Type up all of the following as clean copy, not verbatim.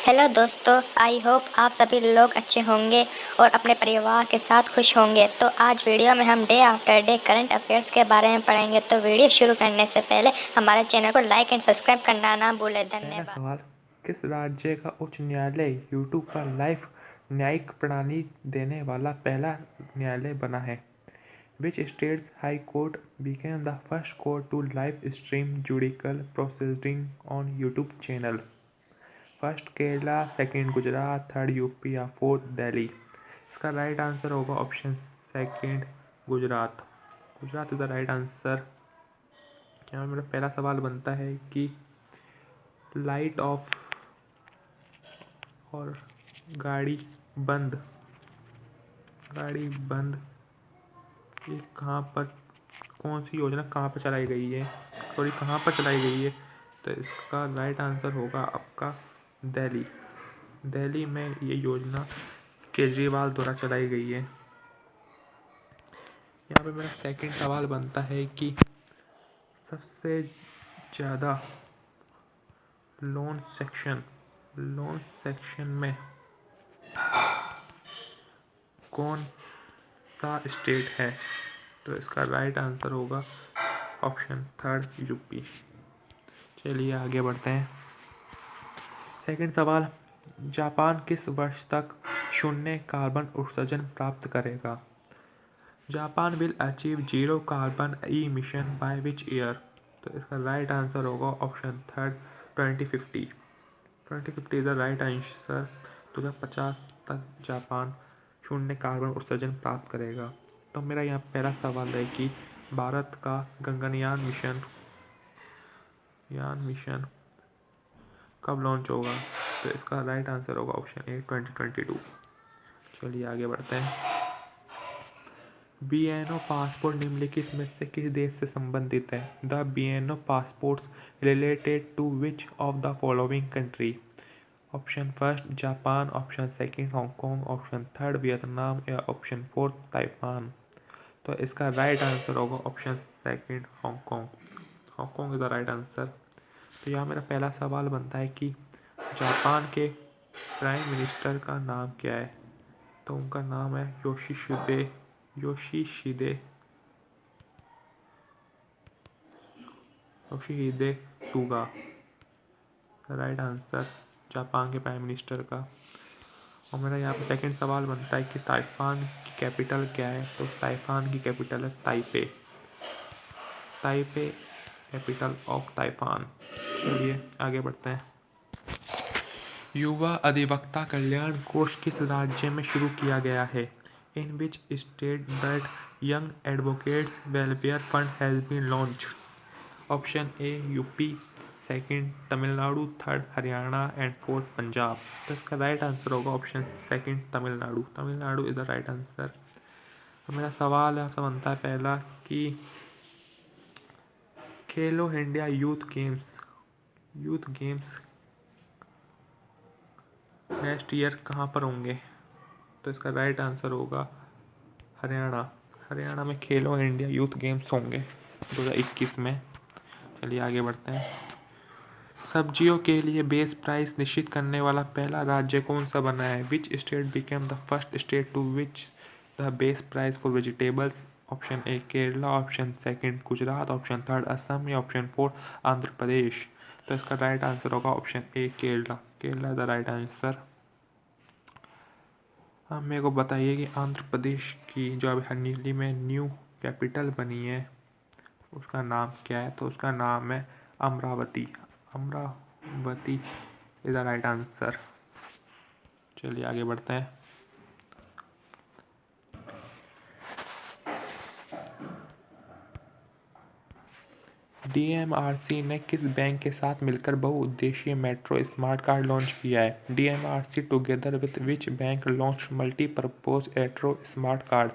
Hello दोस्तों, I hope आप सभी लोग अच्छे होंगे और अपने परिवार के साथ खुश होंगे। तो आज वीडियो में हम day after day current affairs के बारे में पढ़ेंगे। तो वीडियो शुरू करने से पहले हमारे चैनल को लाइक एंड सब्सक्राइब करना ना भूलें। पहला धन्यवाद। सवाल, किस राज्य का उच्च न्यायालय यूट्यूब पर लाइव न्यायिक प्रणाली देने वाला पहला न्यायालय बना है? Which state's high court became the first court to live stream judicial proceedings on YouTube channel? First Kerala, second Gujarat, third UP या फोर्थ दिल्ली? इसका राइट आंसर होगा option second, Gujarat. Gujarat is the right answer. यहाँ मेरा पहला सवाल बनता है कि लाइट ऑफ और गाड़ी बंद ये कहाँ पर, कौन सी योजना कहाँ पर चलाई गई है, सॉरी कहाँ पर चलाई गई है? तो इसका राइट आंसर होगा आपका दिल्ली। दिल्ली में ये योजना केजरीवाल द्वारा चलाई गई है। यहाँ पे मेरा सेकंड सवाल बनता है कि सबसे ज़्यादा लोन सेक्शन में कौन सा स्टेट है? तो इसका राइट आंसर होगा ऑप्शन थर्ड, यूपी। चलिए आगे बढ़ते हैं। सेकंड सवाल, जापान किस वर्ष तक शून्य कार्बन उत्सर्जन प्राप्त करेगा? Japan will achieve zero carbon emission by which year? तो इसका राइट आंसर होगा option third, 2050। 2050 is the right answer. 2050 तक जापान शून्य कार्बन उत्सर्जन प्राप्त करेगा। तो मेरा यहाँ पहला सवाल है कि भारत का गगनयान मिशन कब लॉन्च होगा? तो इसका राइट आंसर होगा ऑप्शन ए, 2022। चलिए आगे बढ़ते हैं। बीएनओ पासपोर्ट निम्नलिखित में से किस देश से संबंधित है? The BNO passports related to which of the following country? Option first Japan, option second Hong Kong, option third Vietnam या ऑप्शन फोर्थ ताइवान? तो इसका राइट आंसर होगा option second, Hong Kong. Hong Kong is the right answer. तो यहाँ मेरा पहला सवाल बनता है कि जापान के प्राइम मिनिस्टर का नाम क्या है? तो उनका नाम है Yoshihide Suga. Right answer Japan के प्राइम मिनिस्टर का। और मेरा यहाँ पे सेकंड सवाल बनता है कि ताइवान की कैपिटल क्या है? तो ताइवान की कैपिटल है ताइपे। Capital of Taiwan. चलिए आगे बढ़ते हैं। युवा अधिवक्ता कल्याण कोष किस राज्य में शुरू किया गया है? In which state that young advocates welfare fund has been launched? Option A UP, second Tamil Nadu, third Haryana and fourth Punjab? तो इसका राइट आंसर होगा option second, Tamil Nadu. Tamil Nadu is the right answer. तो मेरा सवाल आपसे बनता है पहला कि Khelo India youth games next year कहाँ पर होंगे? तो इसका राइट आंसर होगा हरियाणा में खेलो इंडिया यूथ गेम्स होंगे 2021 में। चलिए आगे बढ़ते हैं। सब्जियों के लिए बेस प्राइस निश्चित करने वाला पहला राज्य कौन सा बना है? Which state became the first state to which the base price for vegetables? Option A Kerala, option second Gujarat, option third Assam या ऑप्शन फोर्थ आंध्र प्रदेश? तो इसका राइट आंसर होगा option A Kerala. Kerala the right answer. अब मेरे को बताइए कि आंध्र प्रदेश की जो अभी हाल में न्यू कैपिटल बनी है उसका नाम क्या है? तो उसका नाम है Amravati. Amravati is the right answer. चलिए आगे बढ़ते हैं। डीएमआरसी ने किस बैंक के साथ मिलकर बहुउद्देशीय मेट्रो स्मार्ट कार्ड लॉन्च किया है? DMRC together with which bank launch multipurpose metro smart card?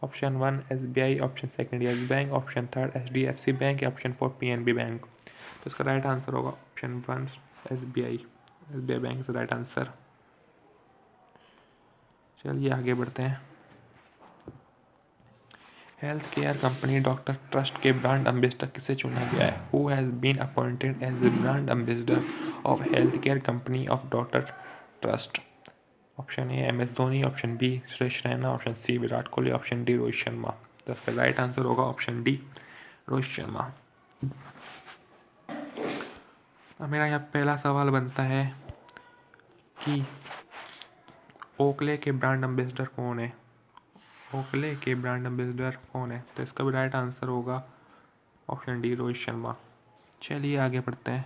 Option one SBI, option second yes bank, option third HDFC bank या ऑप्शन फोर पीएनबी बैंक? तो इसका राइट आंसर होगा option one SBI bank is right answer. चलिए आगे बढ़ते हैं। Health care company doctor trust के brand ambassador किसे चुना गया है? Who has been appointed as the brand ambassador of health care company of doctor trust? Option A MS Dhoni, option B Suresh Raina, option C Virat Kohli, option D Rohit Sharma. तो इसका right answer होगा option D Rohit Sharma. अब मेरा यहाँ पहला सवाल बनता है कि ओकले के ब्रांड एम्बेसडर कौन है? ओकले के ब्रांड एम्बेसडर कौन है? तो इसका भी राइट आंसर होगा ऑप्शन डी रोहित शर्मा। चलिए आगे बढ़ते हैं।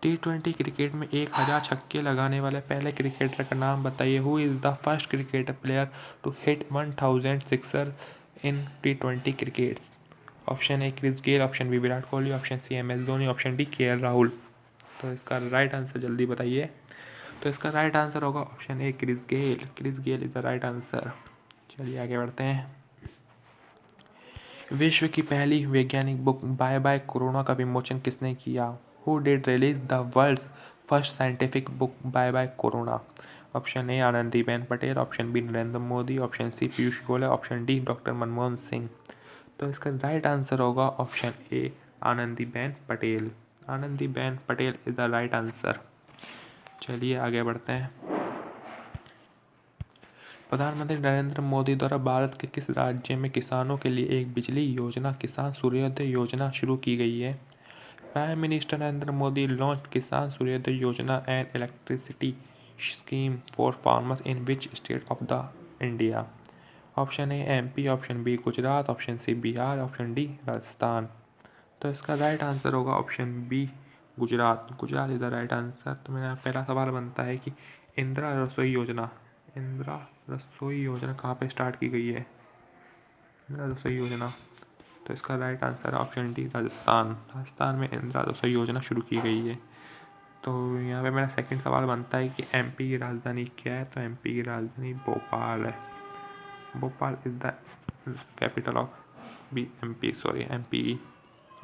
T20 क्रिकेट में 1000 छक्के लगाने वाले पहले क्रिकेटर का नाम बताइए। Who is the first cricketer player to hit 1000 sixer in T20 cricket? Option A Chris Gayle, option B Virat Kohli, option C MS Dhoni, option D KL Rahul. तो इसका राइट आंसर जल्दी बताइए। तो इसका राइट आंसर होगा option A Chris Gayle. Chris Gayle is the right answer. चलिए आगे बढ़ते हैं। विश्व की पहली वैज्ञानिक बुक बाय बाय कोरोना का विमोचन किसने किया? Who did release the world's first scientific book by by corona? Option A Anandiben Patel, option B Narendra Modi, option C Piyush Goyal, option D doctor Manmohan Singh. तो इसका राइट आंसर होगा option A Anandiben Patel. Anandiben Patel is the right answer. चलिए आगे बढ़ते हैं। प्रधानमंत्री नरेंद्र मोदी द्वारा भारत के किस राज्य में किसानों के लिए एक बिजली योजना किसान सूर्योदय योजना शुरू की गई है? Prime minister Narendra Modi launch Kisan Suryoday Yojana and electricity scheme for farmers in which state of the India? Option A MP, option B Gujarat, option C Bihar, option D Rajasthan. तो इसका राइट आंसर होगा option B Gujarat. Gujarat is the right answer. तो मेरा पहला सवाल बनता है कि इंदिरा रसोई योजना कहाँ पे स्टार्ट की गई है? इंदिरा रसोई योजना, तो इसका राइट आंसर है ऑप्शन डी राजस्थान। राजस्थान में इंदिरा रसोई योजना शुरू की गई है। तो यहाँ पे मेरा सेकंड सवाल बनता है कि MP की राजधानी क्या है? तो MP की राजधानी भोपाल है। Bhopal is the capital of MP।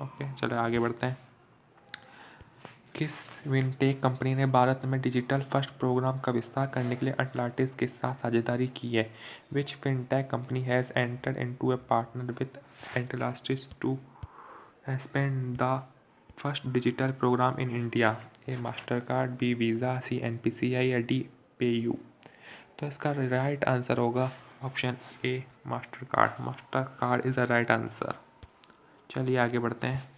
Okay, चलो आगे बढ़ते हैं। किस विनटेक कंपनी ने भारत में डिजिटल फर्स्ट प्रोग्राम का विस्तार करने के लिए अटलांटिस के साथ साझेदारी की है? Which fintech company has entered into a partner with Atlantis to expand the first digital programme in India? A Mastercard, B Visa, C NPCI या डी पेयू। तो इसका राइट आंसर होगा option A Mastercard. Mastercard is the right answer. चलिए आगे बढ़ते हैं।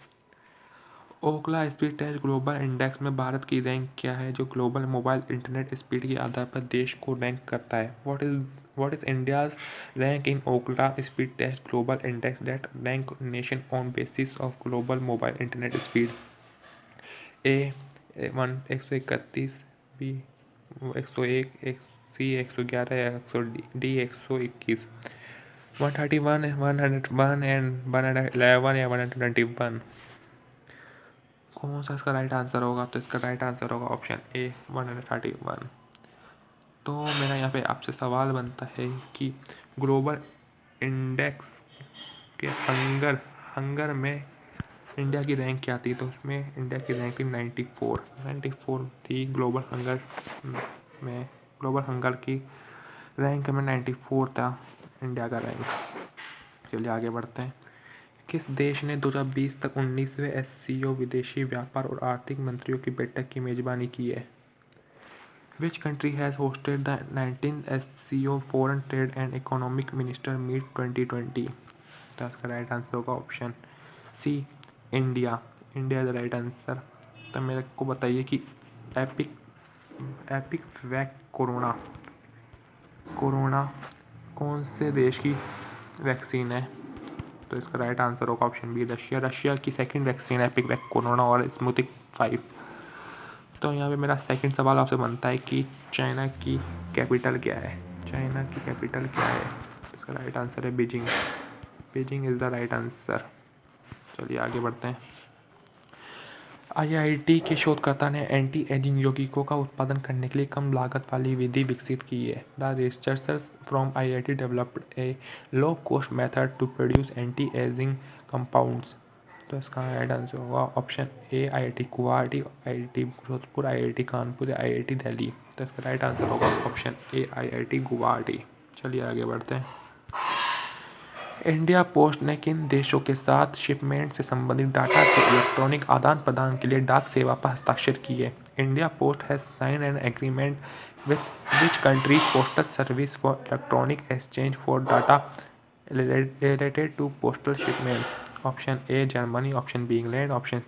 Ookla speed test global index में भारत की रैंक क्या है, जो ग्लोबल मोबाइल इंटरनेट स्पीड के आधार पर देश को रैंक करता है? What is India's rank in Ookla speed test global index that rank nation on basis of global mobile internet speed? A 131, B 101, C 111, D 121, 131, 101 and 111 या 121। कौन सा इसका राइट आंसर होगा? तो इसका राइट आंसर होगा ऑप्शन ए 131। तो मेरा यहाँ पे आपसे सवाल बनता है कि ग्लोबल इंडेक्स के हंगर में इंडिया की रैंक क्या थी? तो उसमें इंडिया की रैंक थी 94 थी ग्लोबल हंगर की रैंक में 94 था इंडिया का रैंक। चलिए आगे बढ़ते हैं। किस देश ने 2020 तक 19वें SCO विदेशी व्यापार और आर्थिक मंत्रियों की बैठक की मेजबानी की है? Which country has hosted the 19th SCO foreign trade and economic minister meet 2020? तो इसका राइट आंसर होगा option C India. India is the right answer. तो मेरे को बताइए कि एपिक वैक कोरोना कौन से देश की वैक्सीन है? तो इसका राइट आंसर होगा ऑप्शन बी रशिया की सेकंड वैक्सीन है एपिक वैक कोरोना और स्पुतनिक 5। तो यहाँ पे मेरा सेकंड सवाल आपसे बनता है कि चाइना की कैपिटल क्या है? चाइना की कैपिटल क्या है? इसका राइट आंसर है Beijing. Beijing is the right answer. चलिए आगे बढ़ते हैं। IIT के शोधकर्ता ने एंटी एजिंग यौगिकों का उत्पादन करने के लिए कम लागत वाली विधि विकसित की है। The researchers from IIT developed a low cost method to produce anti aging compounds. तो इसका राइट आंसर होगा option A IIT Guwahati, IIT Jodhpur, IIT Kanpur या IIT दिल्ली। तो इसका राइट आंसर होगा ऑप्शन ए IIT गुवाहाटी। चलिए आगे बढ़ते हैं। इंडिया पोस्ट ने किन देशों के साथ शिपमेंट से संबंधित डाटा के इलेक्ट्रॉनिक आदान प्रदान के लिए डाक सेवा पर हस्ताक्षर किए? India post has sign an agreement with which country postal service for electronic exchange for data related to postal shipments? Option A Germany, option B England, option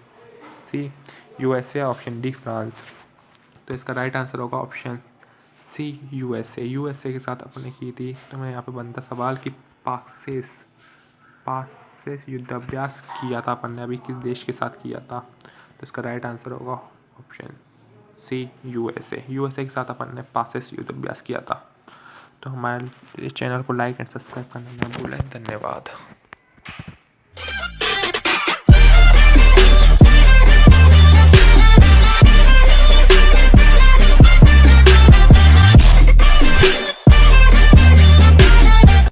C USA, option D France. तो इसका right answer होगा option C USA. USA के साथ अपने की थी। तो मैं यहाँ पे बनता सवाल कि पासेस युद्धाभ्यास किया था अपन ने अभी किस देश के साथ किया था? तो इसका राइट आंसर होगा ऑप्शन सी यूएसए। यूएसए के साथ अपन ने पासेस युद्धाभ्यास किया था। तो हमारे चैनल को लाइक एंड सब्सक्राइब करना ना भूलें। धन्यवाद।